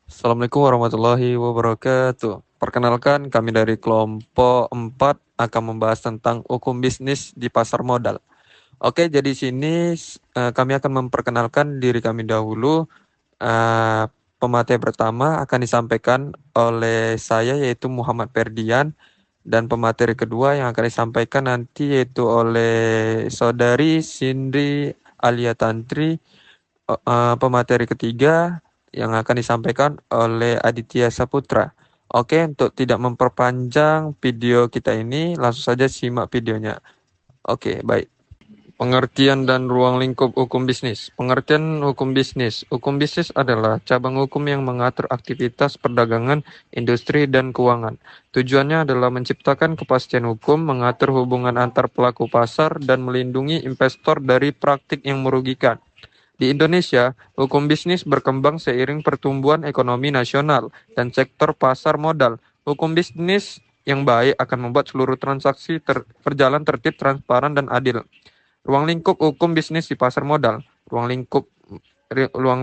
Assalamualaikum warahmatullahi wabarakatuh. Perkenalkan, kami dari kelompok 4 akan membahas tentang hukum bisnis di pasar modal. Oke, jadi sini kami akan memperkenalkan diri kami dahulu. Eh, Pemateri pertama akan disampaikan oleh saya yaitu Muhammad Ferdian, dan pemateri kedua yang akan disampaikan nanti yaitu oleh Saudari Sindri Alia Tantri. Pemateri ketiga yang akan disampaikan oleh Aditya Saputra. Oke, untuk tidak memperpanjang video kita ini, langsung saja simak videonya. Oke, baik. Pengertian dan ruang lingkup hukum bisnis. Pengertian hukum bisnis. Hukum bisnis adalah cabang hukum yang mengatur aktivitas perdagangan, industri, dan keuangan. Tujuannya adalah menciptakan kepastian hukum, mengatur hubungan antar pelaku pasar, dan melindungi investor dari praktik yang merugikan. Di Indonesia, hukum bisnis berkembang seiring pertumbuhan ekonomi nasional dan sektor pasar modal. Hukum bisnis yang baik akan membuat seluruh transaksi berjalan tertib, transparan, dan adil. Ruang lingkup hukum bisnis di pasar modal. Ruang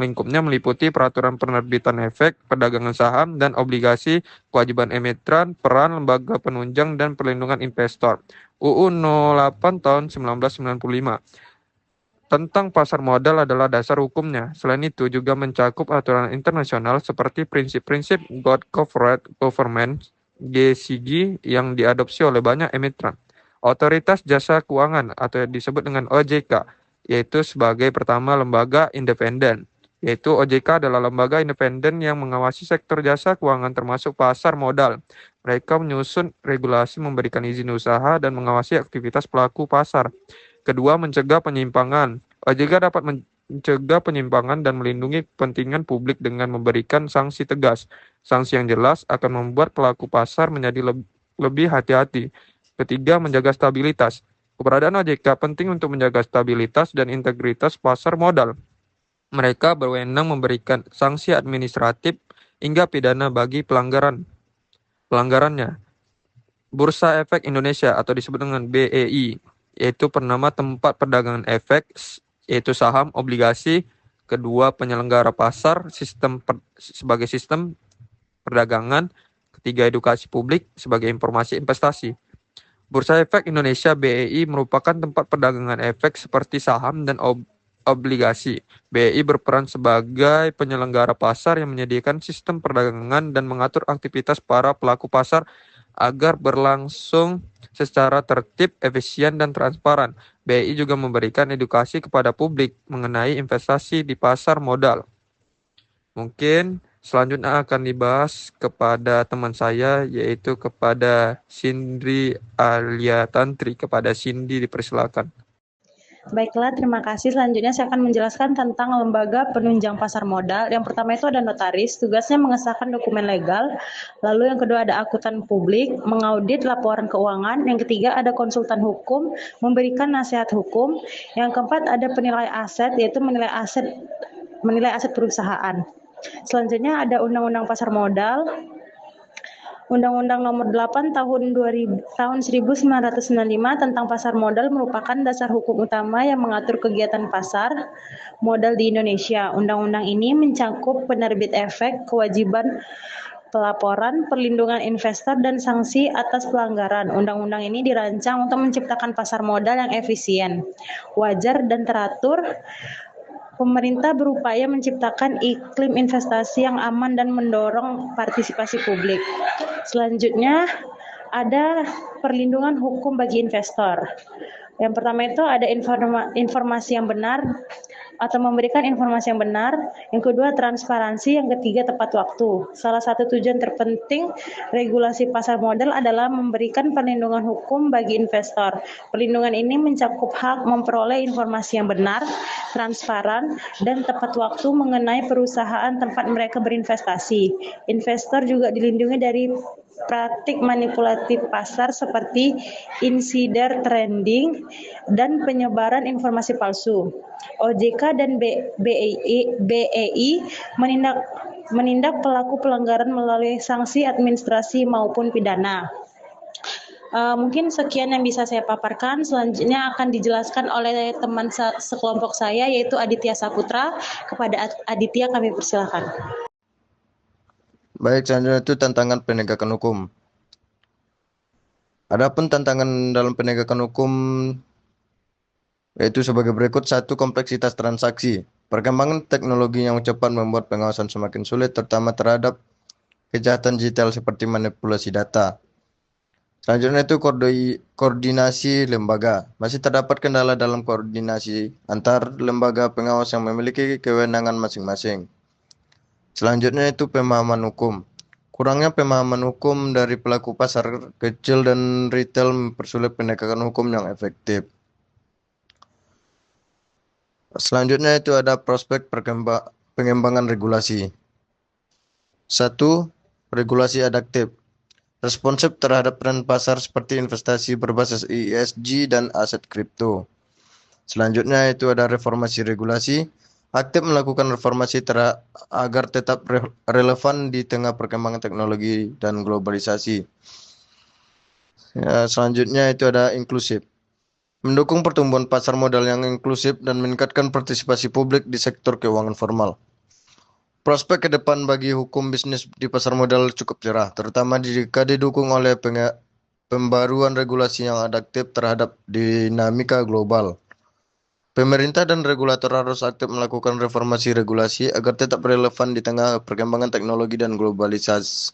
lingkupnya meliputi peraturan penerbitan efek, perdagangan saham dan obligasi, kewajiban emiten, peran lembaga penunjang, dan perlindungan investor. UU 08 tahun 1995 tentang pasar modal adalah dasar hukumnya. Selain itu juga mencakup aturan internasional seperti prinsip-prinsip Good Corporate Governance (GCG) yang diadopsi oleh banyak emiten. Otoritas Jasa Keuangan atau yang disebut dengan OJK, yaitu sebagai pertama lembaga independen. Yaitu OJK adalah lembaga independen yang mengawasi sektor jasa keuangan termasuk pasar modal. Mereka menyusun regulasi, memberikan izin usaha, dan mengawasi aktivitas pelaku pasar. Kedua, mencegah penyimpangan. OJK dapat mencegah penyimpangan dan melindungi kepentingan publik dengan memberikan sanksi tegas. Sanksi yang jelas akan membuat pelaku pasar menjadi lebih hati-hati. Ketiga, menjaga stabilitas. Keberadaan OJK penting untuk menjaga stabilitas dan integritas pasar modal. Mereka berwenang memberikan sanksi administratif hingga pidana bagi pelanggarannya. Bursa Efek Indonesia atau disebut dengan BEI, yaitu bernama tempat perdagangan efek, yaitu saham, obligasi. Kedua, penyelenggara pasar sebagai sistem perdagangan. Ketiga, edukasi publik sebagai informasi investasi. Bursa Efek Indonesia BEI merupakan tempat perdagangan efek seperti saham dan obligasi. BEI berperan sebagai penyelenggara pasar yang menyediakan sistem perdagangan dan mengatur aktivitas para pelaku pasar agar berlangsung secara tertib, efisien, dan transparan. BI juga memberikan edukasi kepada publik mengenai investasi di pasar modal. Mungkin selanjutnya akan dibahas kepada teman saya, yaitu kepada Sindri Alia Tantri. Kepada Cindy dipersilakan. Baiklah, terima kasih. Selanjutnya saya akan menjelaskan tentang lembaga penunjang pasar modal. Yang pertama itu ada notaris, tugasnya mengesahkan dokumen legal. Lalu yang kedua ada akuntan publik, mengaudit laporan keuangan. Yang ketiga ada konsultan hukum, memberikan nasihat hukum. Yang keempat ada penilai aset, yaitu menilai aset perusahaan. Selanjutnya ada undang-undang pasar modal. Undang-Undang Nomor 8 tahun 1995 tentang pasar modal merupakan dasar hukum utama yang mengatur kegiatan pasar modal di Indonesia. Undang-undang ini mencakup penerbit efek, kewajiban pelaporan, perlindungan investor, dan sanksi atas pelanggaran. Undang-undang ini dirancang untuk menciptakan pasar modal yang efisien, wajar, dan teratur. Pemerintah berupaya menciptakan iklim investasi yang aman dan mendorong partisipasi publik. Selanjutnya ada perlindungan hukum bagi investor. Yang pertama itu ada informasi yang benar atau memberikan informasi yang benar. Yang kedua transparansi, yang ketiga tepat waktu. Salah satu tujuan terpenting regulasi pasar modal adalah memberikan perlindungan hukum bagi investor. Perlindungan ini mencakup hak memperoleh informasi yang benar, transparan, dan tepat waktu mengenai perusahaan tempat mereka berinvestasi. Investor juga dilindungi dari praktik manipulatif pasar seperti insider trading dan penyebaran informasi palsu. OJK dan BEI menindak pelaku pelanggaran melalui sanksi administrasi maupun pidana. Mungkin sekian yang bisa saya paparkan. Selanjutnya akan dijelaskan oleh teman sekelompok saya, yaitu Aditya Saputra. Kepada Aditya kami persilakan. Baik, selanjutnya itu tantangan penegakan hukum. Adapun tantangan dalam penegakan hukum yaitu sebagai berikut. Satu, kompleksitas transaksi. Perkembangan teknologi yang cepat membuat pengawasan semakin sulit, terutama terhadap kejahatan digital seperti manipulasi data. Selanjutnya itu koordinasi lembaga. Masih terdapat kendala dalam koordinasi antar lembaga pengawas yang memiliki kewenangan masing-masing. Selanjutnya itu pemahaman hukum. Kurangnya pemahaman hukum dari pelaku pasar kecil dan retail mempersulit penegakan hukum yang efektif. Selanjutnya itu ada prospek pengembangan regulasi. Satu, regulasi adaptif. Responsif terhadap tren pasar seperti investasi berbasis ESG dan aset kripto. Selanjutnya itu ada reformasi regulasi. Aktif melakukan reformasi agar tetap relevan di tengah perkembangan teknologi dan globalisasi. Ya, selanjutnya itu ada inklusif. Mendukung pertumbuhan pasar modal yang inklusif dan meningkatkan partisipasi publik di sektor keuangan formal. Prospek ke depan bagi hukum bisnis di pasar modal cukup cerah, terutama jika didukung oleh pembaruan regulasi yang adaptif terhadap dinamika global. Pemerintah dan regulator harus aktif melakukan reformasi regulasi agar tetap relevan di tengah perkembangan teknologi dan globalisasi.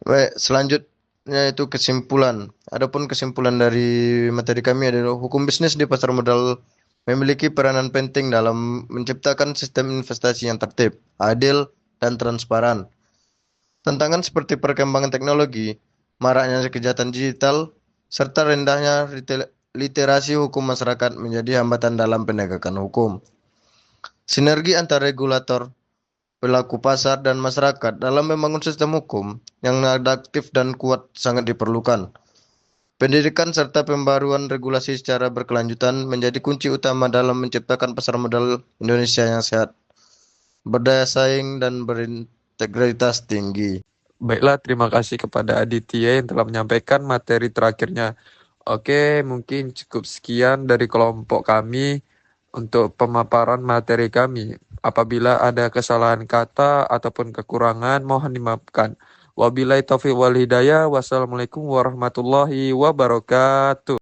Baik, selanjutnya itu kesimpulan. Adapun kesimpulan dari materi kami adalah hukum bisnis di pasar modal memiliki peranan penting dalam menciptakan sistem investasi yang tertib, adil, dan transparan. Tantangan seperti perkembangan teknologi, maraknya kejahatan digital, serta rendahnya literasi hukum masyarakat menjadi hambatan dalam penegakan hukum. Sinergi antara regulator, pelaku pasar, dan masyarakat dalam membangun sistem hukum yang adaptif dan kuat sangat diperlukan. Pendidikan serta pembaruan regulasi secara berkelanjutan menjadi kunci utama dalam menciptakan pasar modal Indonesia yang sehat, berdaya saing, dan berintegritas tinggi. Baiklah, terima kasih kepada Aditya yang telah menyampaikan materi terakhirnya. Oke, mungkin cukup sekian dari kelompok kami untuk pemaparan materi kami. Apabila ada kesalahan kata ataupun kekurangan, mohon dimaafkan. Wabillahi taufiq wal hidayah. Wassalamualaikum warahmatullahi wabarakatuh.